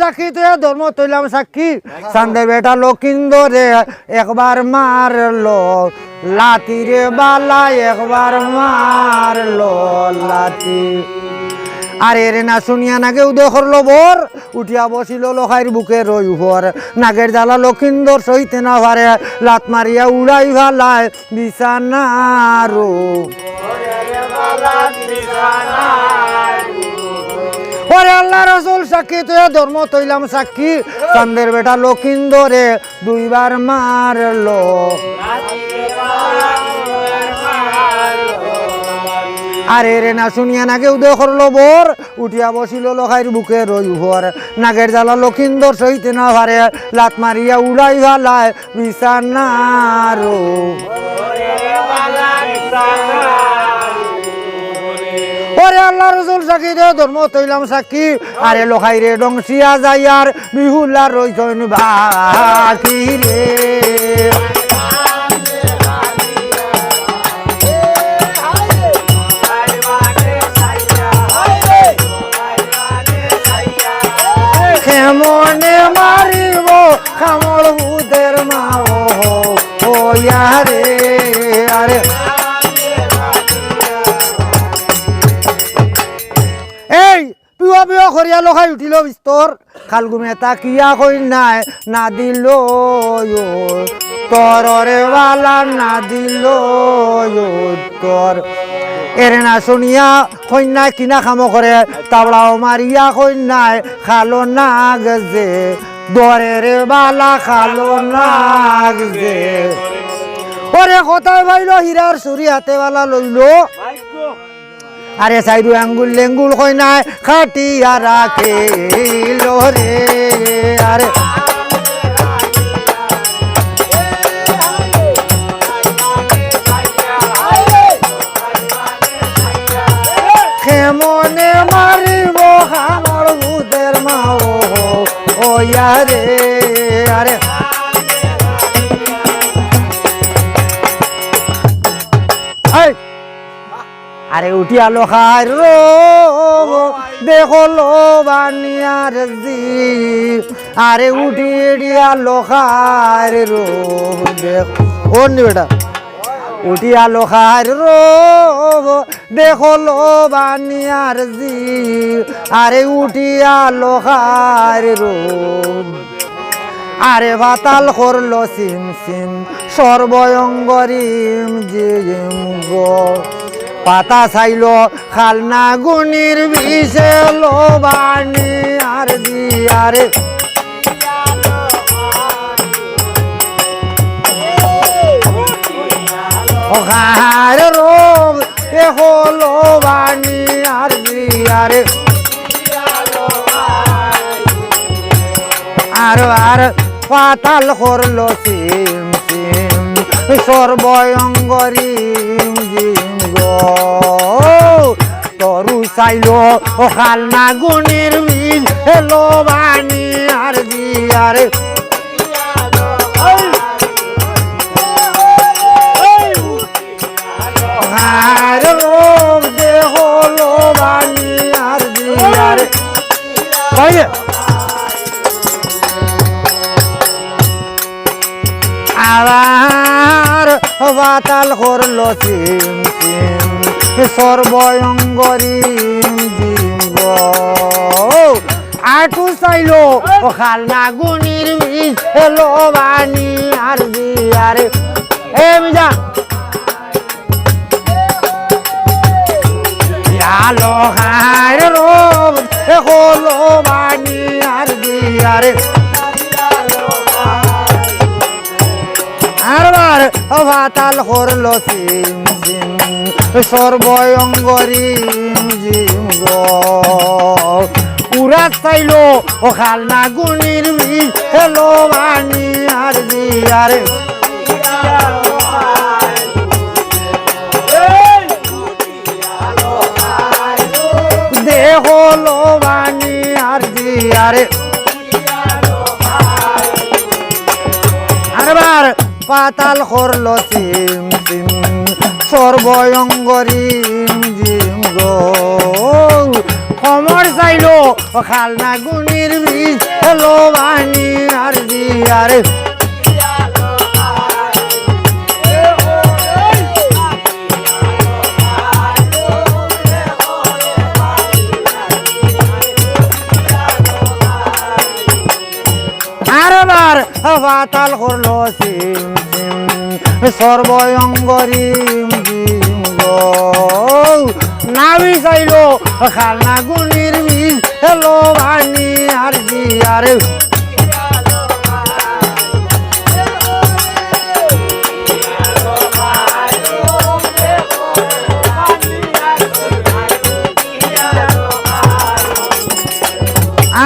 সাক্ষী তুই ধর্ম তৈলাম সাক্ষী চান্দে বেটা লক্ষিন্দরে একবার মারলো লাতিরে বালা একবার মারলো লাতি আর এরে না শুনিয়া নাগে উদয় করলো বর উঠিয়া বসিল লোহাইর বুকে রই উপর নাগের জ্বালা লক্ষিন্দর সইতে না পারে লাত মারিয়া উড়াই ভালায় বিছানারো ওরে আল্লাহ রসুল সাক্ষী তুই ধর্ম তৈলাম সাক্ষী চান্দের বেটা লক্ষিন্দরে দুইবার মারলো আরে রে না শুনিয়া নাগে উদয় করলো বর উঠিয়া বসিল লোহাইর বুকে রই উপর নাগের জ্বালা লক্ষিন্দর সইতে না পারে লাত মারিয়া উড়াই ভালায় বিছানারো ওরে আল্লাহ রসুল সাক্ষী রে ধর্ম তৈলাম সাক্ষী আরে লোহাই রে ডংসিয়া যাইয়ার বিহুলা রইছেন বাকি রে মনে মারিব খামর হুদের মাও ও ইয়ারে আরে এই পিয়া পিয়া করিয়া লখাই উঠিল বিস্তর খালগুমে তাকিয়া কই নাই না দিল তরে বালা না দিল তোর এরে না শুনিয়া কন্যায় কিনা খামো করে তাবড়াও মারিয়া কন্যায় খালো না গজে দরের বালা খালো না গজে ওরে কোথায় ভাইল হীরার চুরি হাতে বালা লইল আরে সাইডু আঙ্গুল লেঙ্গুল কন্যায় খাটিয়া রাখে রে আরে মনে মারিব খামর বুদের মাও ও ইয়ারে আরে আরে উঠিয়া লোহার রো দেখলো বানিয়ার জি আরে উঠিয়া লোহার রো দেখ ওর নি বেটা উঠিয়া লোহার রো দেখলো বানিয়ার জি আরে উঠিয়া লোহার রো আরে বাতাল করলো সিম সিম সর্বয়ঙ্গরিম জিম গো পাতা চাইল খালনা গুনির বিষে লো বানিয়ার জি আরে ওখার রোগ এ হলো বাণী আর আরে আর পাতাল করলো সিম সিম সর্বয়ঙ্গরিম জিম গো তরু চাইল ও খালনা গুনির বীজ হেলো বাণী আর আরে আবার বাতাল করলো সিম সিম সর্বয়ঙ্গরিম জিম আটু চাইলো খালনা গুনির বীজ হেলো বাণী আর আরে এ মিজা আলো হার রোগ হলো বাণী আর আরে আরবার ভাতাল করলো সিম সিম সর্বয়ঙ্গরিম জিম গো উড়াত চাইলো ও খালনা গুনির বীজ হেলো বাণী আর আরে হলো বাণী আর আরে আরবার পাতাল করলো সিম সিম সর্বয়ঙ্গরিম জিম গো কমর চাইলো খালনা গুনির বীজ লোবানি আর দিয়ারে আরবার পাতাল করলো সিম সিম সর্বঙ্গরিম জিম গো নাবি চাইলো খালনা গুনির বীজ লোবানি আর দিয়ারে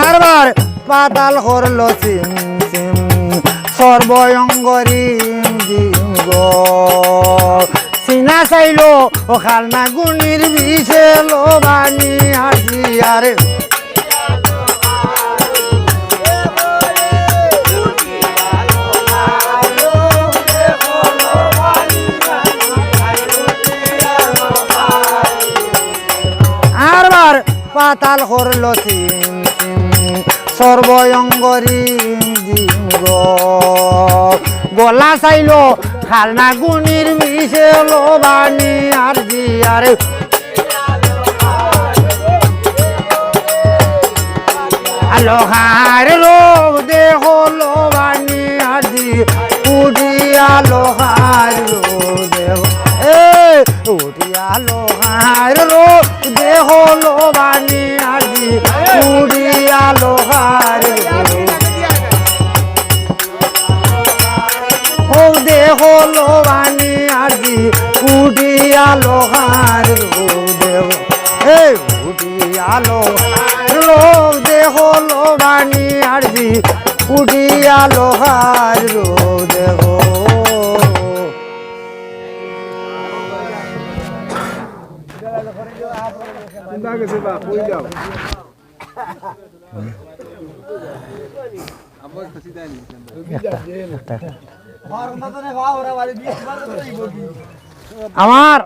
আরবার পাতাল করলো সিম সিম সর্বঙ্গরিম জিম গো সিনা চাইলো ও খালনা গুনির বিষে লোবানি আসি আরে আরবার পাতাল করলো সিম সিম সর্বঙ্গরিম জিম গো গলা চাইলো খালনা গুনির বিষে লোবানি আর দিয়ারে লোহার লোক দেখো লোবানি আর দি উঠিয়া লোহার লোক দেখো উঠিয়া লোহার লোক দেখো লোবানি আর দি উঠিয়া লোহার ও দেখো লোবানি আর দি উঠিয়া লোহার লোক দেখো উঠিয়া লোহার লোক দেখো লোবানি আর দি উঠিয়া লোহার লোক দেখো আমার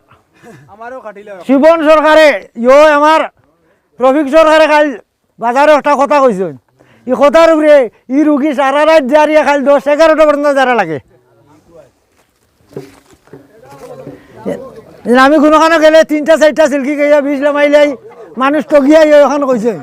শিবন সরকারে ইয়ো আমার রফিক সরকারে কাল বাজারে একটা কথা কইছেন ই কথার উপরে ই রুগী সারা রাত জারিয়া খালি 10-11টা পর্যন্ত যারা লাগে আমি কোনোখানে গেলে 3টা-4টা সিল্কি খাইয়া বিজলা মাইলাই মানুষ টগিয়া ওখান কইছেন